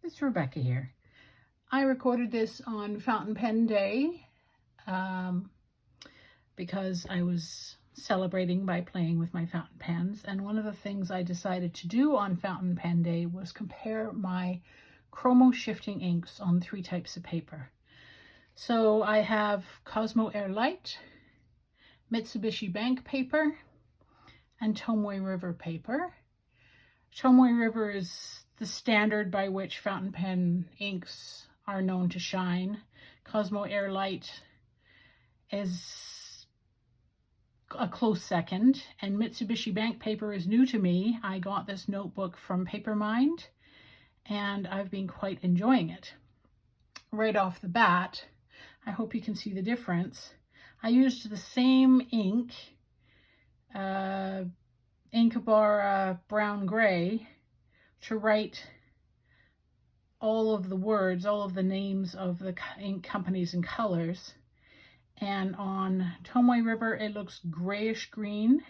It's Rebecca here. I recorded this on Fountain Pen Day because I was celebrating by playing with my fountain pens, and one of the things I decided to do on Fountain Pen Day was compare my Chromo-Shifting inks on 3 types of paper. So I have Cosmo Air Light, Mitsubishi Bank paper, and Tomoe River paper. Tomoe River is the standard by which fountain pen inks are known to shine. Cosmo Air Light is a close second, and Mitsubishi Bank paper is new to me. I got this notebook from Papermind, and I've been quite enjoying it. Right off the bat, I hope you can see the difference. I used the same ink, Inkebara Brown Gray, to write all of the words, all of the names of the ink companies and colors. And on Tomoe River, it looks grayish green.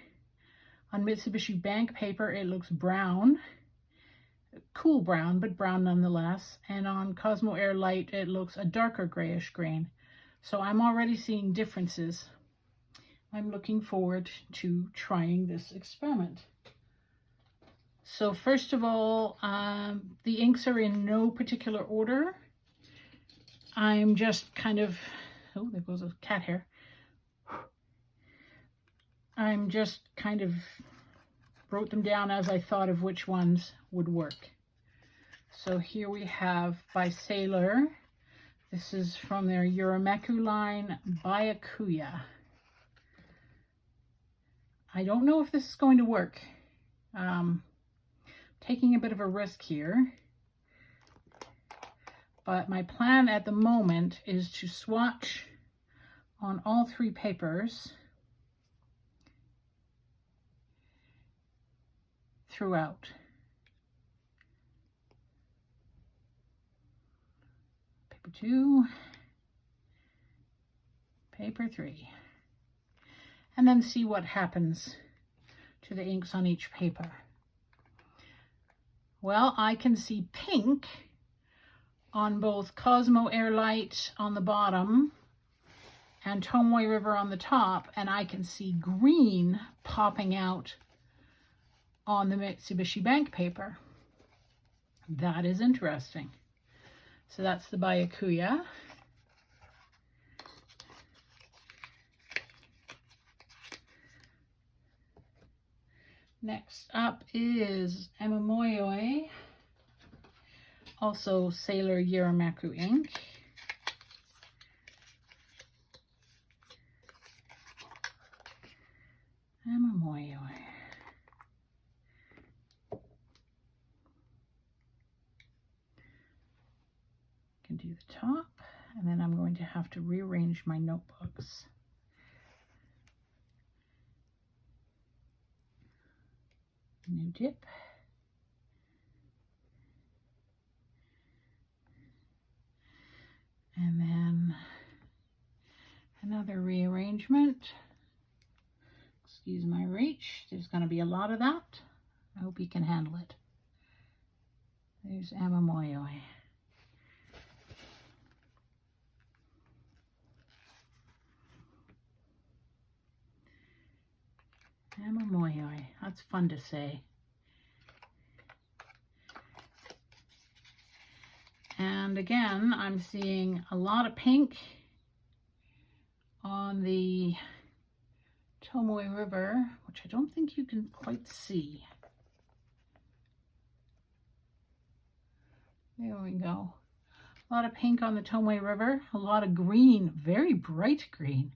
On Mitsubishi Bank paper, it looks brown. Cool brown, but brown nonetheless. And on Cosmo Air Light, it looks a darker grayish green. So I'm already seeing differences. I'm looking forward to trying this experiment. So first of all, the inks are in no particular order. I'm just kind of, oh, there goes a cat hair. I'm just kind of wrote them down as I thought of which ones would work. So here we have by Sailor. This is from their Yurameku line, Byakuya. I don't know if this is going to work. Taking a bit of a risk here, but my plan at the moment is to swatch on all 3 papers throughout. Paper 2, paper 3, and then see what happens to the inks on each paper. Well, I can see pink on both Cosmo Air Light on the bottom and Tomoe River on the top, and I can see green popping out on the Mitsubishi Bank paper. That is interesting. So that's the Byakuya. Next up is Amamoyoi, also Sailor Yurameku ink. Amamoyoi. Can do the top, and then I'm going to have to rearrange my notebooks. New dip. And then another rearrangement. Excuse my reach. There's going to be a lot of that. I hope you can handle it. There's Amamoyoi. Amamoyoi. That's fun to say. And again, I'm seeing a lot of pink on the Tomoe River, which I don't think you can quite see. There we go. A lot of pink on the Tomoe River, a lot of green, very bright green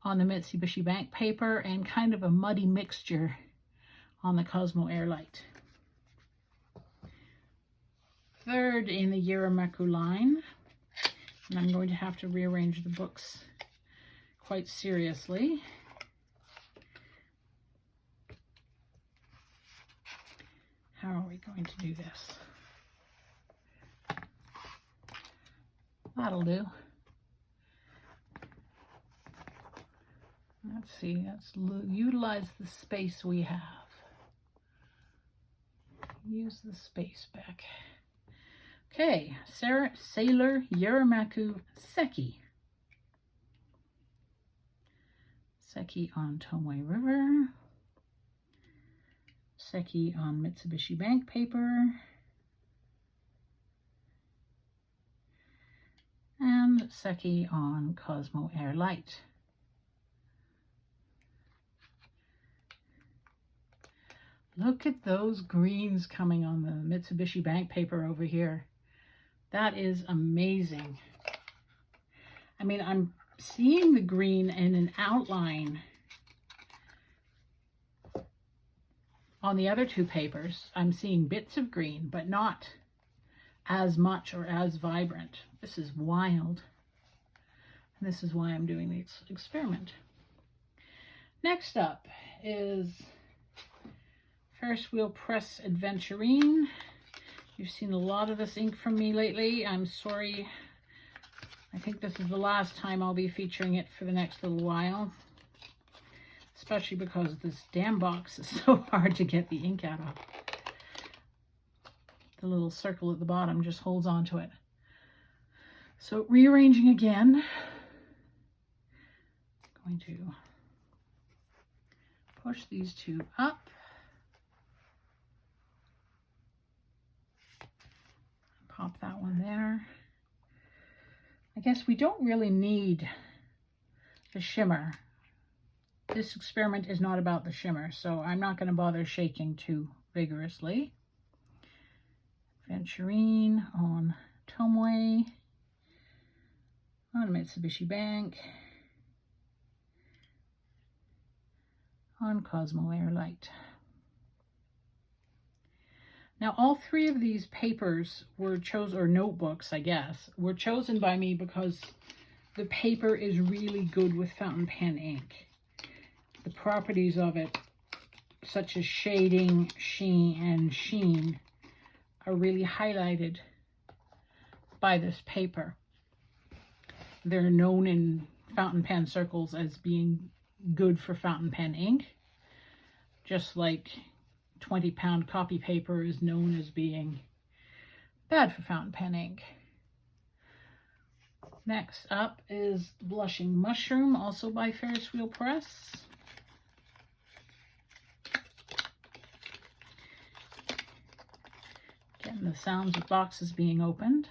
on the Mitsubishi Bank paper, and kind of a muddy mixture on the Cosmo Air Light. Third in the Yurameku line, and I'm going to have to rearrange the books quite seriously. How are we going to do this? That'll do. Let's see, let's utilize the space we have. Use the space back. Okay, Sailor Yurameku Seki. Seki on Tomoe River. Seki on Mitsubishi Bank paper. And Seki on Cosmo Air Light. Look at those greens coming on the Mitsubishi Bank paper over here. That is amazing. I mean, I'm seeing the green in an outline on the other two papers. I'm seeing bits of green, but not as much or as vibrant. This is wild. And this is why I'm doing this experiment. Next up is Ferris Wheel Press Adventurine. You've seen a lot of this ink from me lately. I'm sorry. I think this is the last time I'll be featuring it for the next little while. Especially because this damn box is so hard to get the ink out of. The little circle at the bottom just holds on to it. So rearranging again. I'm going to push these two up. Pop that one there. I guess we don't really need the shimmer. This experiment is not about the shimmer, so I'm not going to bother shaking too vigorously. Adventurine on Tomoe, on Mitsubishi Bank, on Cosmo Air Light. Now, all three of these papers were chosen, or notebooks, I guess, were chosen by me because the paper is really good with fountain pen ink. The properties of it, such as shading, sheen, are really highlighted by this paper. They're known in fountain pen circles as being good for fountain pen ink, just like 20-pound copy paper is known as being bad for fountain pen ink. Next up is Blushing Mushroom, also by Ferris Wheel Press. Getting the sounds of boxes being opened.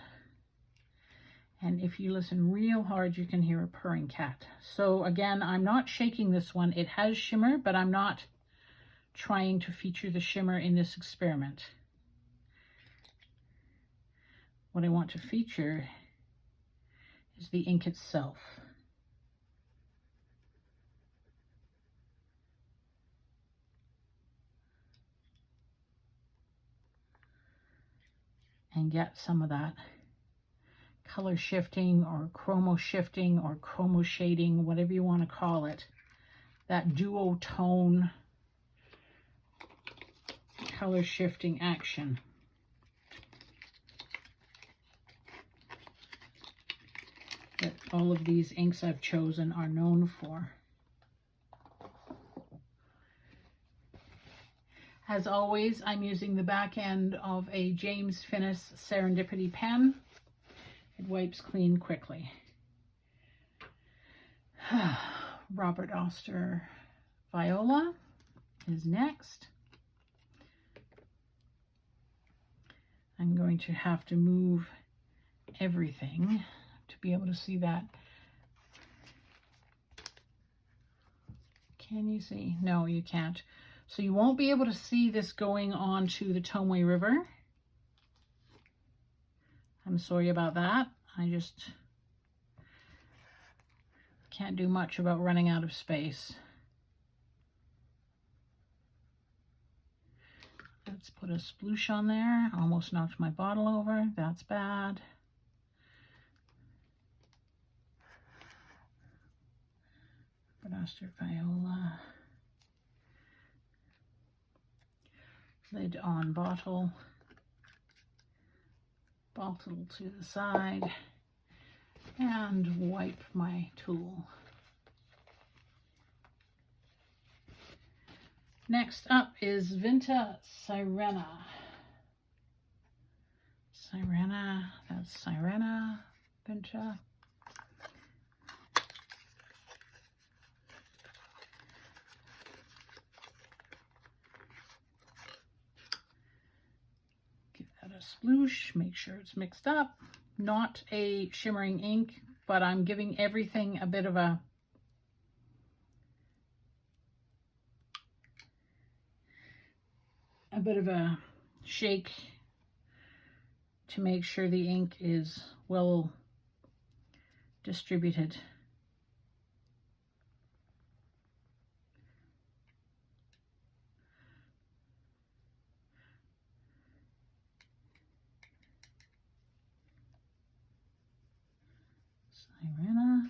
And if you listen real hard, you can hear a purring cat. So again, I'm not shaking this one. It has shimmer, but I'm not trying to feature the shimmer in this experiment. What I want to feature is the ink itself. And get some of that color shifting or chromo shifting or chromo shading, whatever you want to call it. That duotone color shifting action. That all of these inks I've chosen are known for. As always, I'm using the back end of a James Finnis Serendipity pen. It wipes clean quickly. Robert Oster Viola is next. I'm going to have to move everything to be able to see that. Can you see? No, you can't. So you won't be able to see this going on to the Tomoe River. I'm sorry about that. I just can't do much about running out of space. Let's put a sploosh on there. Almost knocked my bottle over. That's bad. Oster Viola. Lid on bottle. Bottle to the side. And wipe my tool. Next up is Vinta Sirena. Sirena That's Sirena, Vinta. Give that a sploosh, make sure it's mixed up. Not a shimmering ink, but I'm giving everything a bit of a shake to make sure the ink is well distributed. Sirena.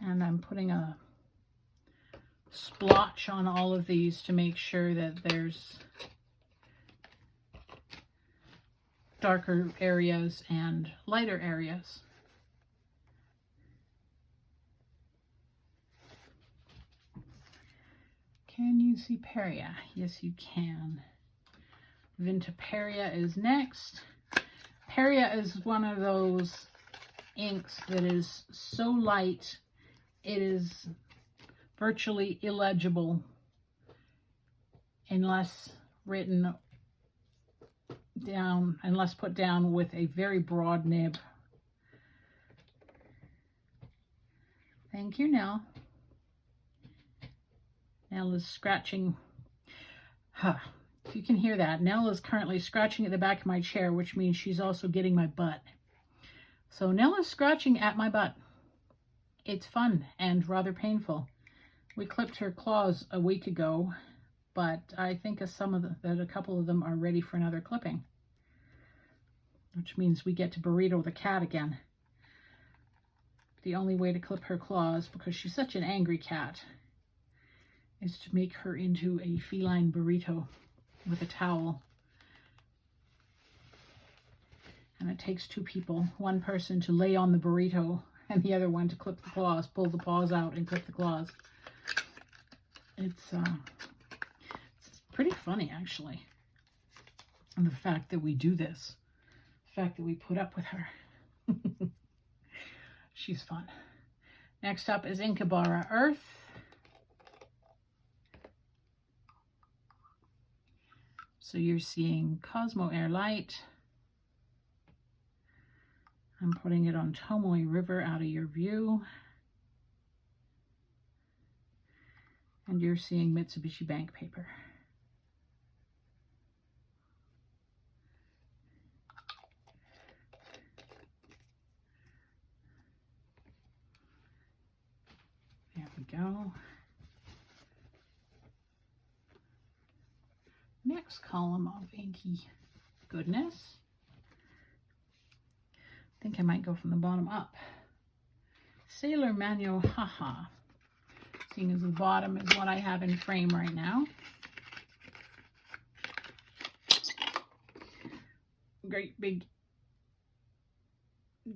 And I'm putting a splotch on all of these to make sure that there's darker areas and lighter areas. Can you see Perya? Yes, you can. Vinta Perya is next. Perya is one of those inks that is so light, it is virtually illegible unless written down, unless put down with a very broad nib. Thank you, Nell. Nell is scratching. If you can hear that, Nell is currently scratching at the back of my chair, which means she's also getting my butt. So Nell is scratching at my butt. It's fun and rather painful. We clipped her claws a week ago, but I think a couple of them are ready for another clipping, which means we get to burrito the cat again. The only way to clip her claws, because she's such an angry cat, is to make her into a feline burrito with a towel. And it takes two people, one person to lay on the burrito and the other one to clip the claws, pull the paws out and clip the claws. It's pretty funny, actually. And the fact that we do this, the fact that we put up with her. She's fun. Next up is Inkebara Earth. So you're seeing Cosmo Air Light. I'm putting it on Tomoe River out of your view. And you're seeing Mitsubishi Bank paper. There we go. Next column of inky goodness. I think I might go from the bottom up. Sailor Manyo, haha. Seeing as the bottom is what I have in frame right now. Great big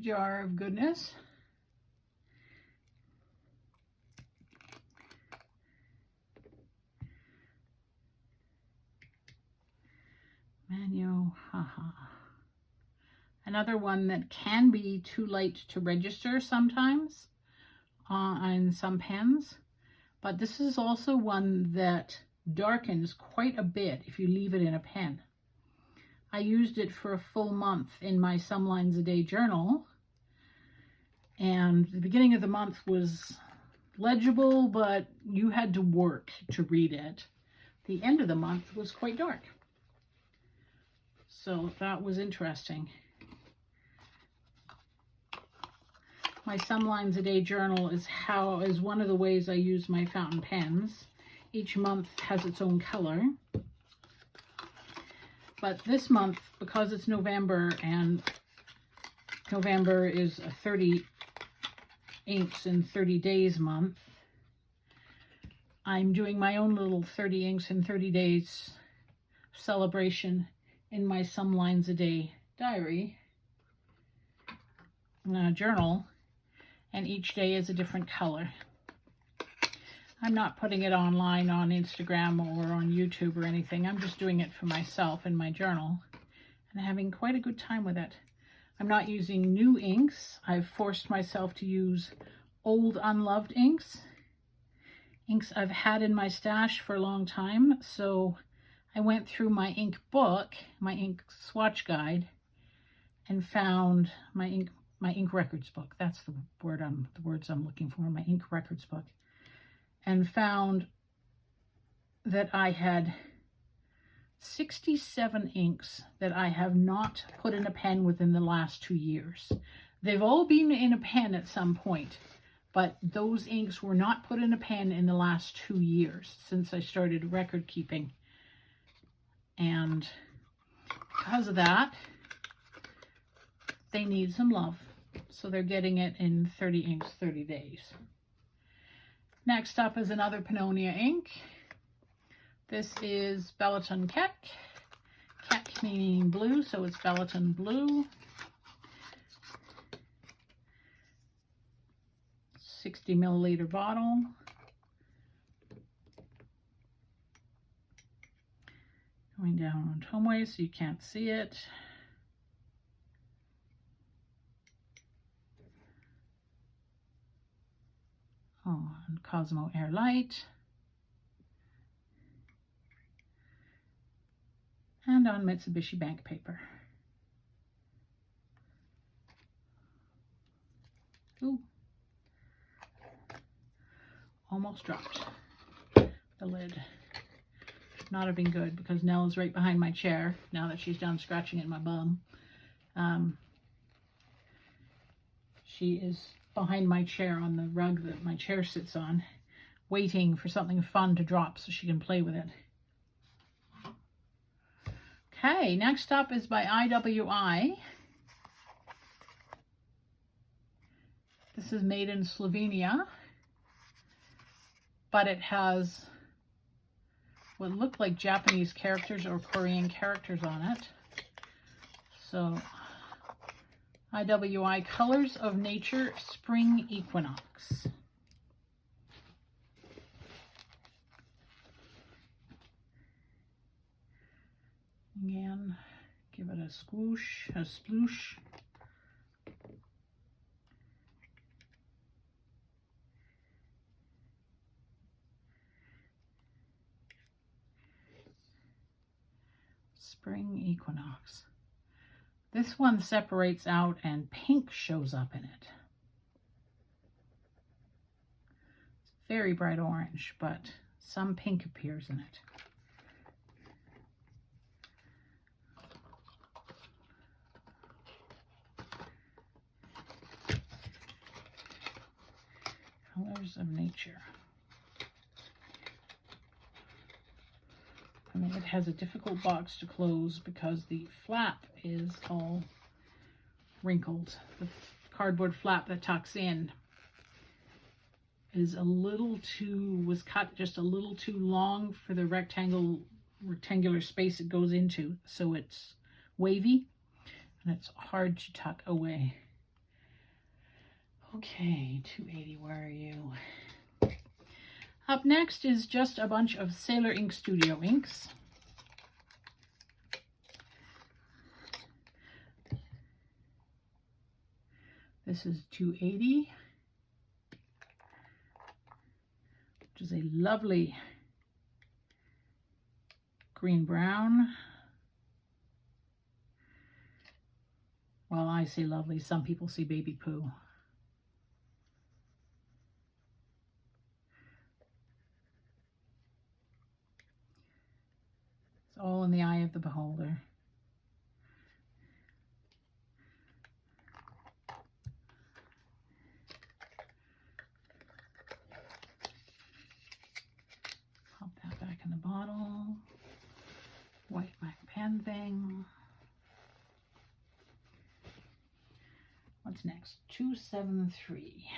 jar of goodness. Manyo, haha. Another one that can be too light to register sometimes on some pens, but this is also one that darkens quite a bit if you leave it in a pen. I used it for a full month in my Some Lines a Day journal, and the beginning of the month was legible, but you had to work to read it. The end of the month was quite dark. So that was interesting. My Some Lines a Day journal is one of the ways I use my fountain pens. Each month has its own color. But this month, because it's November, and November is a 30 inks in 30 days month, I'm doing my own little 30 inks in 30 days celebration in my Some Lines a Day diary journal, and each day is a different color. I'm not putting it online on Instagram or on YouTube or anything. I'm just doing it for myself in my journal and having quite a good time with it. I'm not using new inks. I've forced myself to use old unloved inks. Inks I've had in my stash for a long time. So I went through my ink book, my ink swatch guide, and found my ink records book. That's the words I'm looking for, my ink records book. And found that I had 67 inks that I have not put in a pen within the last 2 years. They've all been in a pen at some point, but those inks were not put in a pen in the last 2 years since I started record keeping. And because of that, they need some love. So they're getting it in 30 inks, 30 days. Next up is another Pennonia ink. This is Balaton-kek. Kek meaning blue, so it's Balaton blue. 60 milliliter bottle. Going down on Tomoe so you can't see it. On Cosmo Air Light. And on Mitsubishi Bank paper. Ooh. Almost dropped the lid. Should not have been good because Nell is right behind my chair now that she's done scratching at my bum. She is behind my chair on the rug that my chair sits on, waiting for something fun to drop so she can play with it. Okay, next up is by IWI. This is made in Slovenia, but it has what look like Japanese characters or Korean characters on it. So, IWI Colors of Nature Spring Equinox. Again, give it a squoosh, a sploosh. Spring Equinox. This one separates out and pink shows up in it. It's very bright orange, but some pink appears in it. Colors of Nature. I mean, it has a difficult box to close because the flap is all wrinkled. The cardboard flap that tucks in is was cut just a little too long for the rectangular space it goes into, so it's wavy and it's hard to tuck away. Okay, 280, where are you? Up next is just a bunch of Sailor Ink Studio inks. This is 280, which is a lovely green-brown. Well, I say lovely, some people say baby poo. It's all in the eye of the beholder. Pop that back in the bottle. White black pen thing. What's next? 273.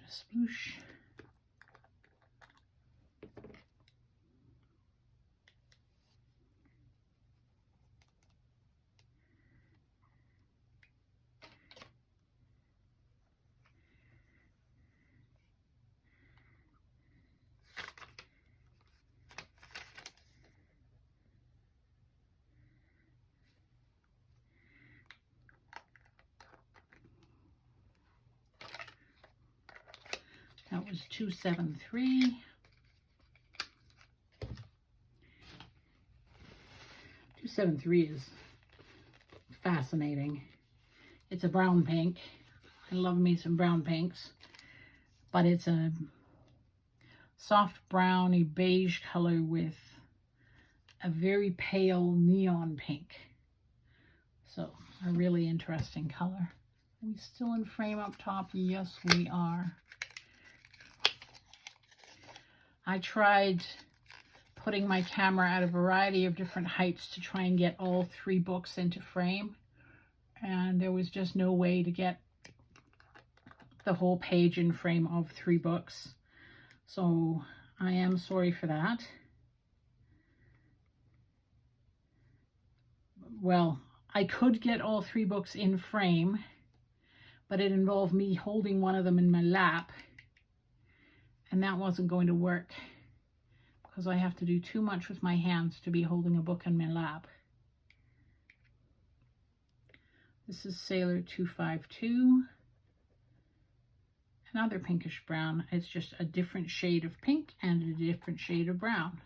Sploosh. That was 273. 273 is fascinating. It's a brown pink. I love me some brown pinks, but it's a soft browny beige color with a very pale neon pink. So a really interesting color. Are we still in frame up top? Yes, we are. I tried putting my camera at a variety of different heights to try and get all 3 books into frame, and there was just no way to get the whole page in frame of 3 books. So I am sorry for that. Well, I could get all 3 books in frame, but it involved me holding one of them in my lap, and that wasn't going to work because I have to do too much with my hands to be holding a book in my lap. This is Sailor 252. Another pinkish brown. It's just a different shade of pink and a different shade of brown.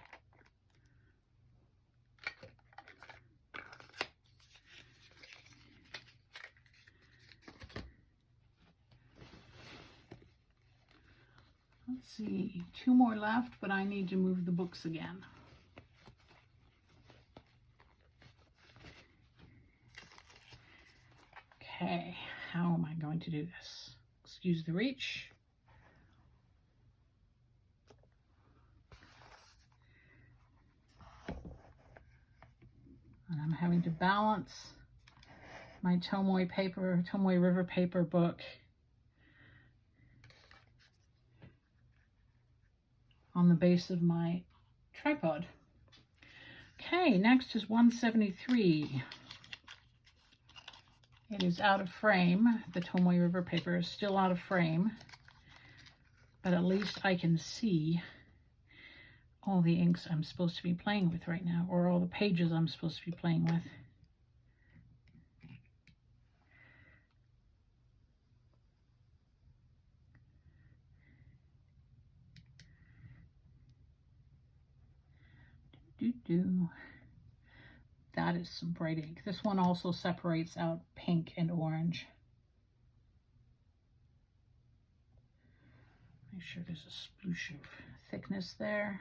Let's see, 2 more left, but I need to move the books again. Okay, how am I going to do this? Excuse the reach. And I'm having to balance my Tomoe River paper book on the base of my tripod. Okay, next is 173. It is out of frame. The Tomoe River paper is still out of frame, but at least I can see all the inks I'm supposed to be playing with right now, or all the pages I'm supposed to be playing with. That is some bright ink. This one also separates out pink and orange. Make sure there's a sploosh of thickness there.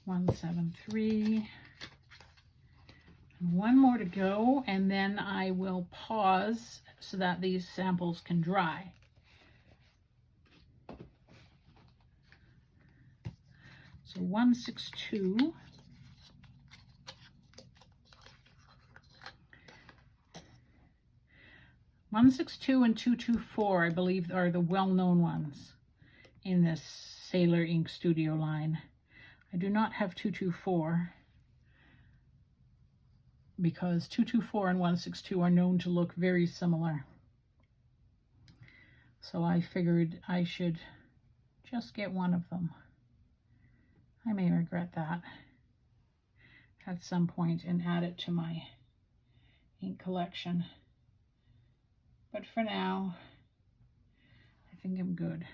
$173. And 1 more to go, and then I will pause so that these samples can dry. So 162. and 224, I believe, are the well-known ones in this Sailor Ink Studio line. I do not have 224 because 224 and 162 are known to look very similar. So I figured I should just get one of them. I may regret that at some point and add it to my ink collection. But for now, I think I'm good.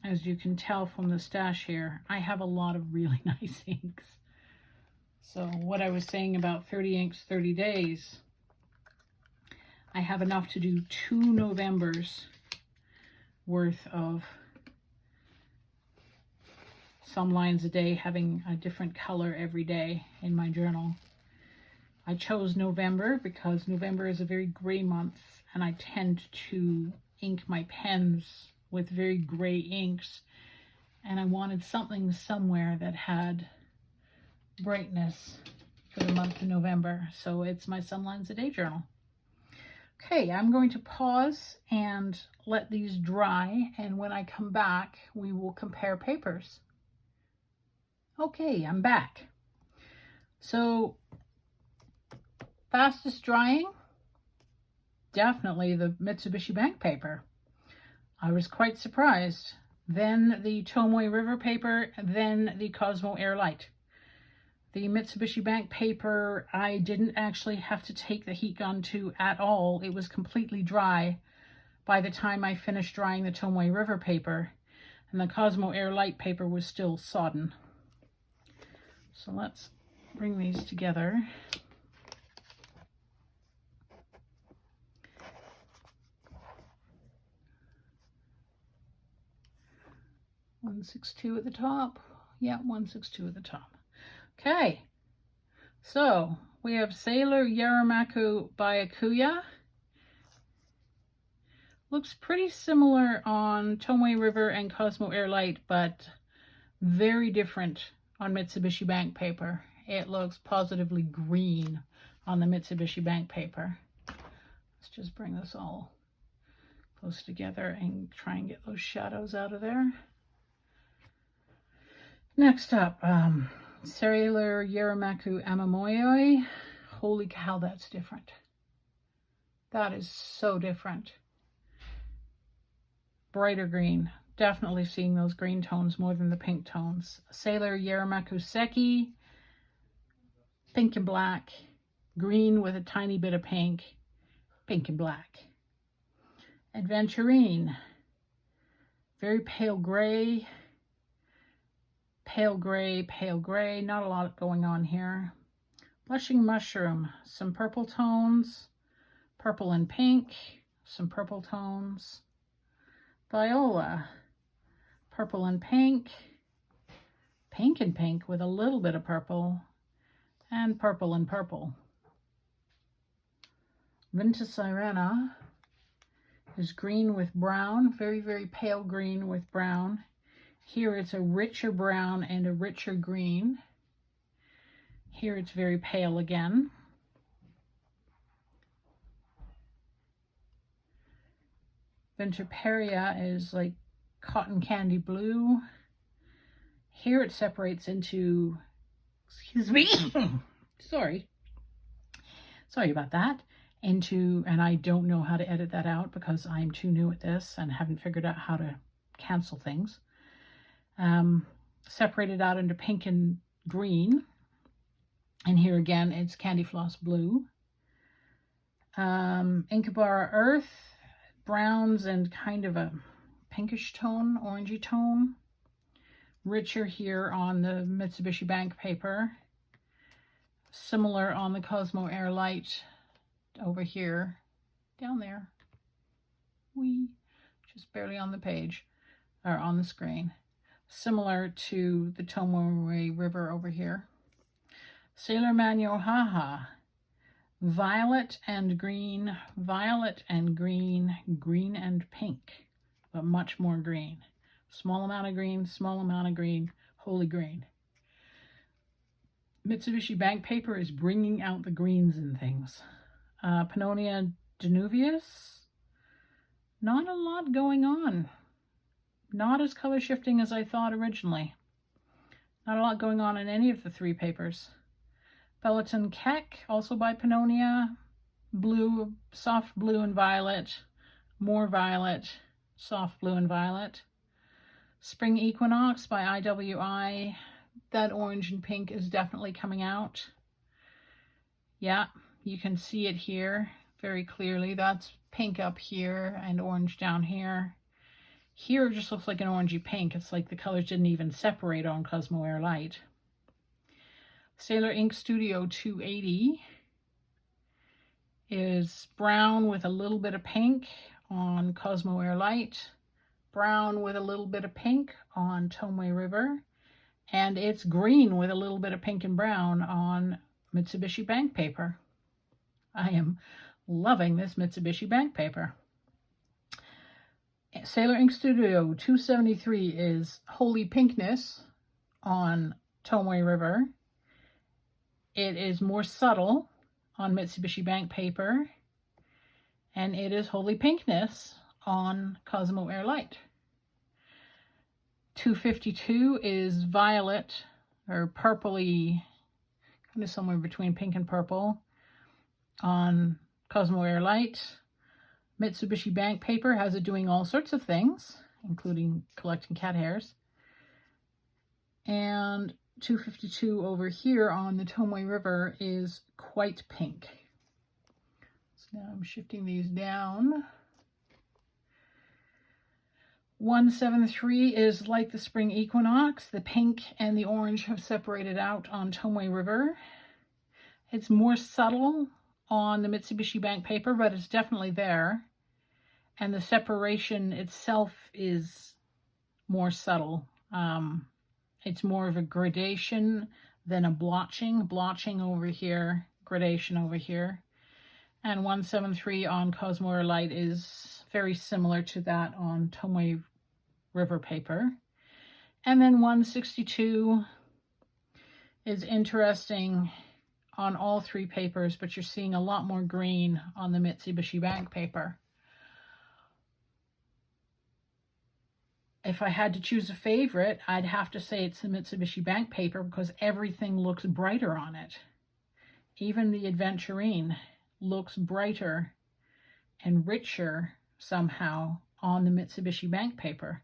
As you can tell from the stash here, I have a lot of really nice inks. So what I was saying about 30 inks, 30 days, I have enough to do 2 Novembers worth of some lines a day, having a different color every day in my journal. I chose November because November is a very gray month, and I tend to ink my pens with very gray inks, and I wanted something somewhere that had brightness for the month of November. So it's my Some Lines a Day journal. Okay, I'm going to pause and let these dry, and when I come back, we will compare papers. Okay, I'm back. So, fastest drying, definitely the Mitsubishi Bank paper. I was quite surprised. Then the Tomoe River paper, then the Cosmo Air Light. The Mitsubishi Bank paper, I didn't actually have to take the heat gun to at all. It was completely dry by the time I finished drying the Tomoe River paper, and the Cosmo Air Light paper was still sodden. So let's bring these together. $162 at the top. Yeah, $162 at the top. Okay, so we have Sailor Yurameku Byakuya. Looks pretty similar on Tomoe River and Cosmo Air Light, but very different on Mitsubishi Bank paper. It looks positively green on the Mitsubishi Bank paper. Let's just bring this all close together and try and get those shadows out of there. Next up, Sailor Yurameku Amamoyoi. Holy cow, that's different. That is so different. Brighter green. Definitely seeing those green tones more than the pink tones. Sailor Yurameku Seki. Pink and black. Green with a tiny bit of pink. Pink and black. Adventurine. Very pale gray. Pale gray, pale gray. Not a lot going on here. Blushing mushroom. Some purple tones. Purple and pink. Some purple tones. Viola. Purple and pink. Pink and pink with a little bit of purple. And purple and purple. Vinta Sirena is green with brown. Very, very pale green with brown. Here it's a richer brown and a richer green. Here it's very pale again. Perya is like cotton candy blue. Here it separates into, excuse me, sorry about that, into, and I don't know how to edit that out because I'm too new at this and haven't figured out how to cancel things. Separated out into pink and green, and here again it's candy floss blue. Inkebara Earth, browns and kind of a pinkish tone, orangey tone. Richer here on the Mitsubishi Bank paper. Similar on the Cosmo Air Light over here, down there. Just barely on the page, or on the screen. Similar to the Tomoe River over here. Sailor Manyo Haha. Violet and green, violet and green, green and pink, but much more green. Small amount of green, small amount of green, holy green. Mitsubishi Bank paper is bringing out the greens and things. Pennonia Danuvius. Not a lot going on. Not as color shifting as I thought originally. Not a lot going on in any of the three papers. Balaton-kek, also by Pennonia. Blue, soft blue and violet. More violet, soft blue and violet. Spring Equinox by IWI. That orange and pink is definitely coming out. Yeah, you can see it here very clearly. That's pink up here and orange down here. Here it just looks like an orangey pink. It's like the colors didn't even separate on Cosmo Air Light. Sailor Ink Studio 280 is brown with a little bit of pink on Cosmo Air Light. Brown with a little bit of pink on Tomoe River. And it's green with a little bit of pink and brown on Mitsubishi Bank paper. I am loving this Mitsubishi Bank paper. Sailor Ink Studio 273 is Holy Pinkness on Tomoe River. It is more subtle on Mitsubishi Bank paper. And it is Holy Pinkness on Cosmo Air Light. 252 is violet, or purpley, kind of somewhere between pink and purple, on Cosmo Air Light. Mitsubishi Bank paper has it doing all sorts of things, including collecting cat hairs. And 252 over here on the Tomoe River is quite pink. So now I'm shifting these down. 173 is like the Spring Equinox. The pink and the orange have separated out on Tomoe River. It's more subtle on the Mitsubishi Bank paper, but it's definitely there. And the separation itself is more subtle. It's more of a gradation than a blotching. Blotching over here, gradation over here. And 173 on Cosmo Air Light is very similar to that on Tomoe River paper. And then 162 is interesting on all three papers, but you're seeing a lot more green on the Mitsubishi Bank paper. If I had to choose a favorite, I'd have to say it's the Mitsubishi Bank paper because everything looks brighter on it. Even the Adventurine looks brighter and richer somehow on the Mitsubishi Bank paper,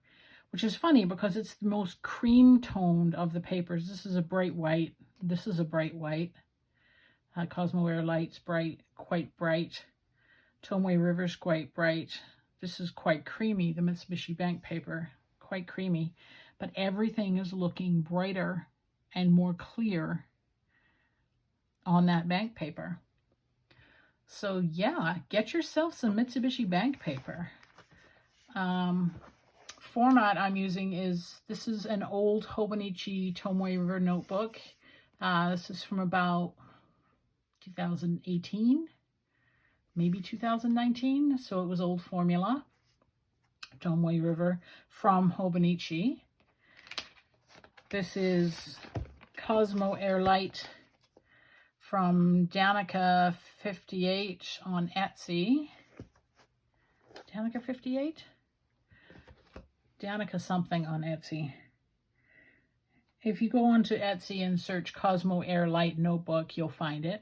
which is funny because it's the most cream toned of the papers. This is a bright white. This is a bright white. Cosmo Air Light's bright, quite bright. Tomoe River's quite bright. This is quite creamy, the Mitsubishi Bank paper, quite creamy. But everything is looking brighter and more clear on that bank paper. So yeah, get yourself some Mitsubishi Bank paper. Format I'm using is, this is an old Hobonichi Tomoe River notebook. This is from about 2018, maybe 2019. So it was old formula. Tomoe River from Hobonichi. This is Cosmo Air Light from Danuka 58 on Etsy. Danuka 58? Danuka something on Etsy. If you go onto Etsy and search Cosmo Air Light notebook, you'll find it.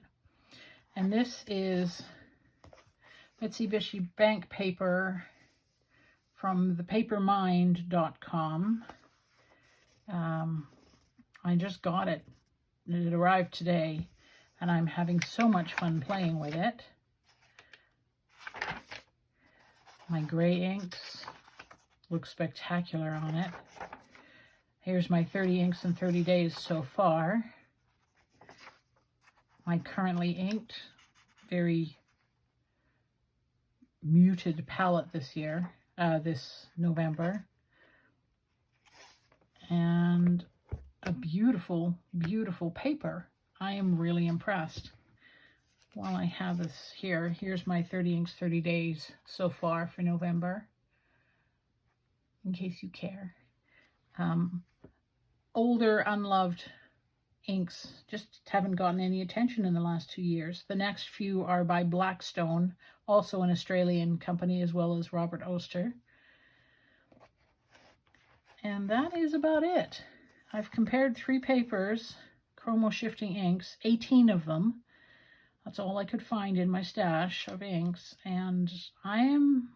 And this is Mitsubishi Bank paper from thepapermind.com. I just got it. It arrived today, and I'm having so much fun playing with it. My gray inks look spectacular on it. Here's my 30 inks in 30 days so far. My currently inked, very muted palette this year, this November. And a beautiful, beautiful paper. I am really impressed. While I have this here, here's my 30 inks, 30 days so far for November, in case you care. Older, unloved inks just haven't gotten any attention in the last 2 years. The next few are by Blackstone, also an Australian company, as well as Robert Oster. And that is about it. I've compared 3 papers, Chromo-Shifting inks, 18 of them. That's all I could find in my stash of inks, and I am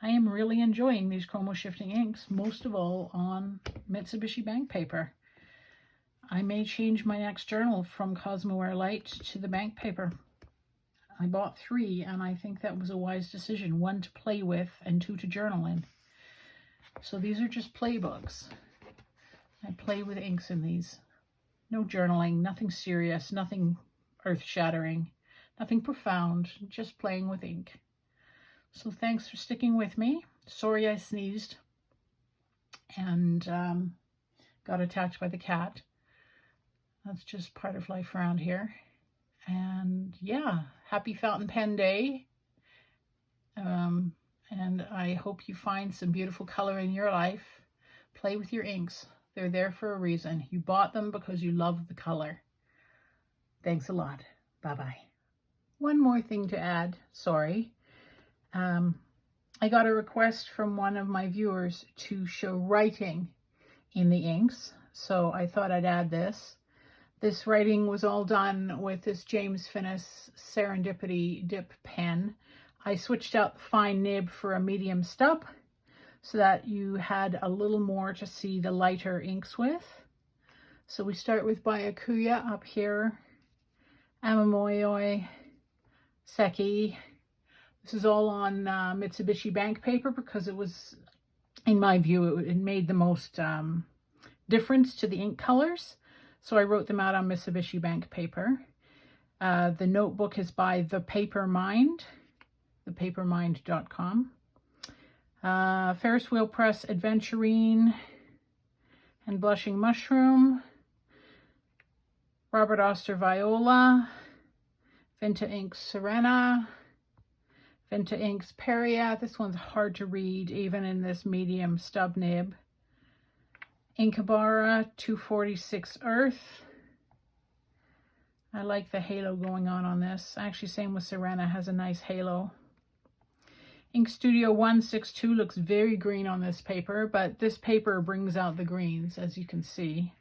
really enjoying these Chromo-Shifting inks, most of all on Mitsubishi Bank paper. I may change my next journal from Cosmo Air Light to the bank paper. I bought 3, and I think that was a wise decision. 1 to play with and 2 to journal in. So these are just playbooks. I play with inks in these. No journaling, nothing serious, nothing earth-shattering, nothing profound, just playing with ink. So thanks for sticking with me. Sorry I sneezed and got attacked by the cat. That's just part of life around here. And yeah, happy Fountain Pen Day. And I hope you find some beautiful color in your life. Play with your inks. They're there for a reason. You bought them because you love the color. Thanks a lot. Bye-bye. One more thing to add. Sorry. I got a request from one of my viewers to show writing in the inks. So I thought I'd add this. This writing was all done with this James Finnis Serendipity dip pen. I switched out the fine nib for a medium stub so that you had a little more to see the lighter inks with. So we start with Byakuya up here, Amamoyoi, Seki. This is all on Mitsubishi Bank paper because it was, in my view, it made the most difference to the ink colors. So I wrote them out on Mitsubishi Bank paper. The notebook is by The Paper Mind, thepapermind.com. Ferris Wheel Press Adventurine and Blushing Mushroom. Robert Oster Viola. Vinta Inks Sirena. Vinta Inks Perya. This one's hard to read even in this medium stub nib. Inkebara 246 Earth. I like the halo going on this. Actually, same with Sirena, has a nice halo. Ink Studio 162 looks very green on this paper, but this paper brings out the greens, as you can see.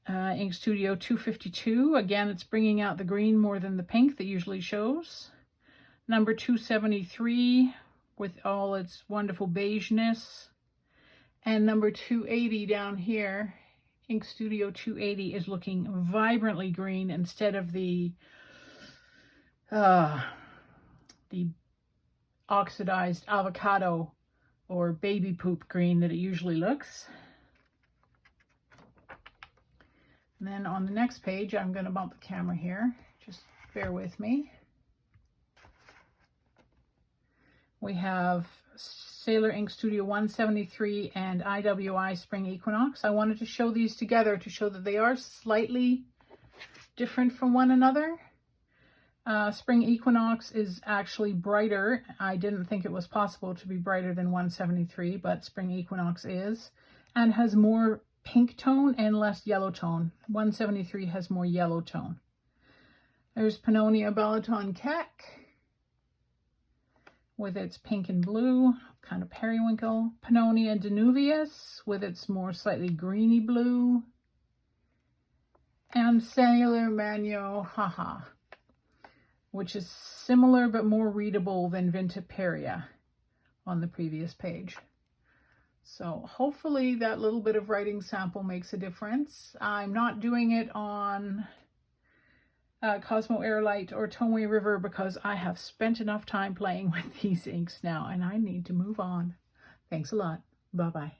Ink Studio 252, again, it's bringing out the green more than the pink that usually shows. Number 273, with all its wonderful beigeness. And number 280 down here, Ink Studio 280 is looking vibrantly green instead of the oxidized avocado or baby poop green that it usually looks. And then on the next page, I'm going to bump the camera here. Just bear with me. We have Sailor Ink Studio 173 and IWI Spring Equinox. I wanted to show these together to show that they are slightly different from one another. Spring Equinox is actually brighter. I didn't think it was possible to be brighter than 173, but Spring Equinox is, and has more pink tone and less yellow tone. 173 has more yellow tone. There's Pennonia Balaton-kek with its pink and blue, kind of periwinkle. Pennonia Danuvius with its more slightly greeny blue. And Sailor Manyo, haha, which is similar but more readable than Vinta Perya on the previous page. So hopefully that little bit of writing sample makes a difference. I'm not doing it on Cosmo Air Light or Tomoe River because I have spent enough time playing with these inks now and I need to move on. Thanks a lot. Bye-bye.